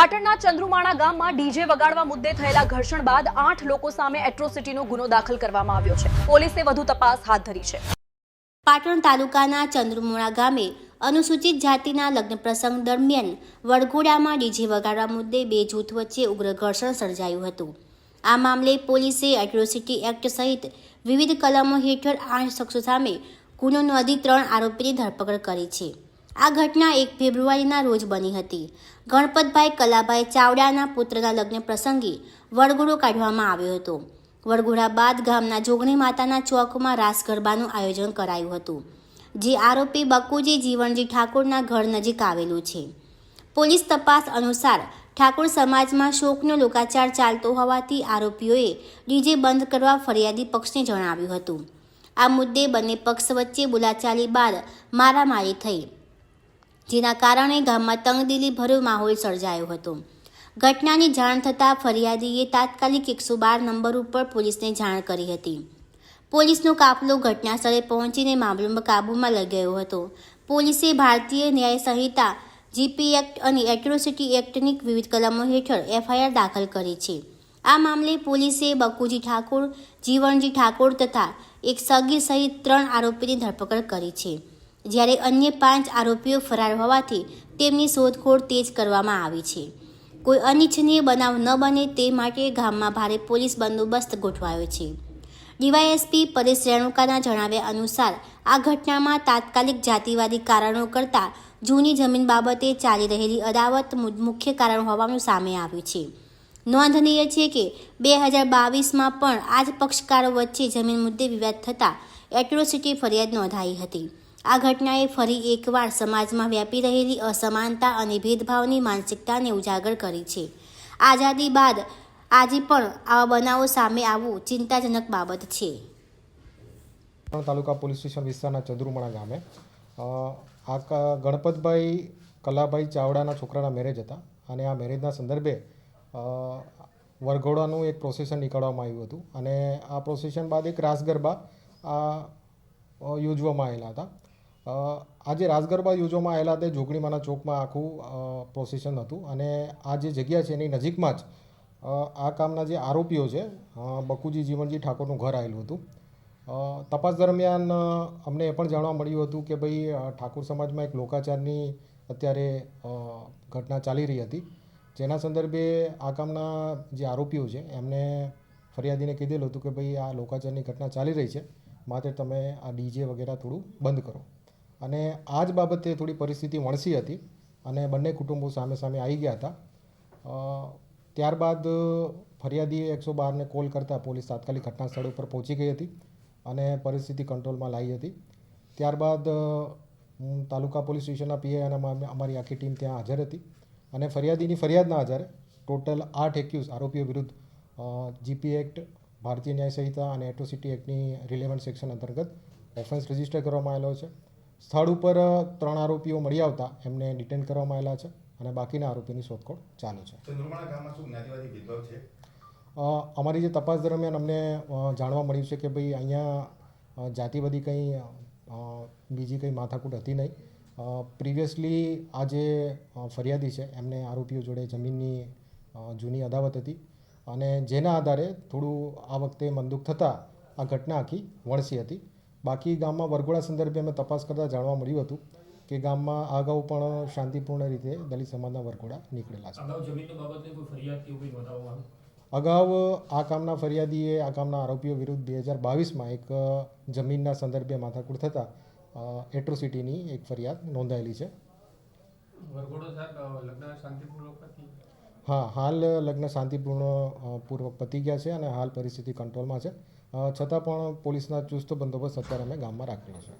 પાટણના ચંદ્રુમાણા ગામમાં ડીજે વગાડવા મુદ્દે થયેલા ઘર્ષણ બાદ 8 લોકો સામે એટ્રોસિટીનો ગુનો દાખલ કરવામાં આવ્યો છે. પોલીસે વધુ તપાસ હાથ ધરી છે. પાટણ તાલુકાના ચંદ્રુમાણા ગામે અનુસૂચિત જાતિના લગ્ન પ્રસંગ દરમિયાન વડઘોડામાં ડીજે વગાડવા મુદ્દે બે જૂથ વચ્ચે ઉગ્ર ઘર્ષણ સર્જાયું હતું. આ મામલે પોલીસે એટ્રોસિટી એક્ટ સહિત વિવિધ કલમો હેઠળ 8 શખ્સો સામે ગુનો નોંધી 3 આરોપીની ધરપકડ કરી છે. આ ઘટના 1 ફેબ્રુઆરીના રોજ બની હતી. ગણપતભાઈ કલાભાઈ ચાવડાના પુત્રના લગ્ન પ્રસંગે વડઘોડો કાઢવામાં આવ્યો હતો. વડઘોડા બાદ ગામના જોગણી માતાના ચોકમાં રાસ ગરબાનું આયોજન કરાયું હતું, જે આરોપી બકુજી જીવણજી ઠાકોરના ઘર નજીક આવેલું છે. પોલીસ તપાસ અનુસાર ઠાકોર સમાજમાં શોકનો લોકાચાર ચાલતો હોવાથી આરોપીઓએ ડીજે બંધ કરવા ફરિયાદી પક્ષને જણાવ્યું હતું. આ મુદ્દે બંને પક્ષ વચ્ચે બોલાચાલી બાદ મારામારી થઈ, જેના કારણે ગામમાં તંગદિલીભર્યો માહોલ સર્જાયો હતો. ઘટનાની જાણ થતાં ફરિયાદીએ તાત્કાલિક 112 નંબર ઉપર પોલીસને જાણ કરી હતી. પોલીસનો કાફલો ઘટનાસ્થળે પહોંચીને મામલો કાબૂમાં લઈ ગયો હતો. પોલીસે ભારતીય ન્યાય સંહિતા, જીપી એક્ટ અને એટ્રોસિટી એક્ટની વિવિધ કલમો હેઠળ એફઆઈઆર દાખલ કરી છે. આ મામલે પોલીસે બકુજી ઠાકોર, જીવણજી ઠાકોર તથા એક સગીર સહિત 3 આરોપીની ધરપકડ કરી છે, જ્યારે અન્ય 5 આરોપીઓ ફરાર હોવાથી તેમની શોધખોળ તેજ કરવામાં આવી છે. કોઈ અનિચ્છનીય બનાવ ન બને તે માટે ગામમાં ભારે પોલીસ બંદોબસ્ત ગોઠવાયો છે. ડીવાયએસપી પરેશ રેણુકાના જણાવ્યા અનુસાર આ ઘટનામાં તાત્કાલિક જાતિવાદી કારણો કરતાં જૂની જમીન બાબતે ચાલી રહેલી અદાવત મુખ્ય કારણ હોવાનું સામે આવ્યું છે. નોંધનીય છે કે 2022માં પણ આ જ પક્ષકારો વચ્ચે જમીન મુદ્દે વિવાદ થતાં એટ્રોસિટી ફરિયાદ નોંધાઈ હતી. આ ઘટનાએ ફરી એકવાર સમાજમાં વ્યાપી રહેલી અસમાનતા અને ભેદભાવની માનસિકતાને ઉજાગર કરી છે. આઝાદી બાદ આજે પણ આવા બનાવો સામે આવવું ચિંતાજનક બાબત છે. તાલુકા પોલીસ સ્ટેશન વિસ્તારના ચંદ્રુમાણા ગામે આ ગણપતભાઈ કલાભાઈ ચાવડાના છોકરાના મેરેજ હતા અને આ મેરેજના સંદર્ભે વરઘોડાનું એક પ્રોસેશન નીકળવામાં આવ્યું હતું અને આ પ્રોસેશન બાદ એક રાસ ગરબા યોજવામાં આવેલા હતા. આજે રાસ ગરબા યોજવામાં આવેલા તે જોગણીમાના ચોકમાં આખું પ્રોસેશન હતું અને આ જે જગ્યા છે એની નજીકમાં જ આ કામના જે આરોપીઓ છે બકુજી જીવણજી ઠાકોરનું ઘર આવેલું હતું. તપાસ દરમિયાન અમને એ પણ જાણવા મળ્યું હતું કે ભાઈ ઠાકોર સમાજમાં એક લોકાચારની અત્યારે ઘટના ચાલી રહી હતી, જેના સંદર્ભે આ કામના જે આરોપીઓ છે એમને ફરિયાદીને કીધેલું હતું કે ભાઈ આ લોકાચારની ઘટના ચાલી રહી છે, માટે તમે આ ડીજે વગેરે થોડું બંધ કરો. અને આ જ બાબતે થોડી પરિસ્થિતિ વણસી હતી અને બંને કુટુંબો સામે સામે આવી ગયા હતા. ત્યારબાદ ફરિયાદીએ 112ને કોલ કરતાં પોલીસ તાત્કાલિક ઘટના સ્થળ ઉપર પહોંચી ગઈ હતી અને પરિસ્થિતિ કંટ્રોલમાં લાવી હતી. ત્યારબાદ તાલુકા પોલીસ સ્ટેશનના પીઆઈ અને અમારી આખી ટીમ ત્યાં હાજર હતી અને ફરિયાદીની ફરિયાદના આધારે ટોટલ 8 એક્યુઝ આરોપીઓ વિરુદ્ધ જીપી એક્ટ, ભારતીય ન્યાય સંહિતા અને એટ્રોસિટી એક્ટની રિલેવન્ટ સેક્શન અંતર્ગત ઓફેન્સ રજીસ્ટર કરવામાં આવેલો છે. સ્થળ ઉપર 3 આરોપીઓ મળી આવતા એમને ડિટેન કરવામાં આવેલા છે અને બાકીના આરોપીની શોધખોળ ચાલુ છે. ચંદ્રુમાણા ગામમાં શું જ્ઞાતિવાદી ભેદભાવ છે? અમારી જે તપાસ દરમિયાન અમને જાણવા મળ્યું છે કે ભાઈ અહીંયા જાતિવાદી કંઈ બીજી કંઈ માથાકૂટ હતી નહીં. પ્રિવિયસલી આ જે ફરિયાદી છે એમને આરોપીઓ જોડે જમીનની જૂની અદાવત હતી અને જેના આધારે થોડું આ વખતે મનદુખ થતાં આ ઘટના આખી વણસી હતી. બાકી ગામમાં વરઘોડા સંદર્ભે અમે તપાસ કરતાં જાણવા મળ્યું હતું કે ગામમાં અગાઉ પણ શાંતિપૂર્ણ રીતે દલિત સમાજના વરઘોડા નીકળેલા છે. અગાઉ આ કામના ફરિયાદીએ આ કામના આરોપીઓ વિરુદ્ધ 2022માં એક જમીનના સંદર્ભે માથાકૂટ થતાં એટ્રોસિટીની એક ફરિયાદ નોંધાયેલી છે. હા, હાલ લગ્ન શાંતિપૂર્વક પતી ગયા છે અને હાલ પરિસ્થિતિ કંટ્રોલમાં છે. છતાં પણ પોલીસના ચુસ્ત બંદોબસ્ત અત્યારે અમે ગામમાં રાખેલો છે.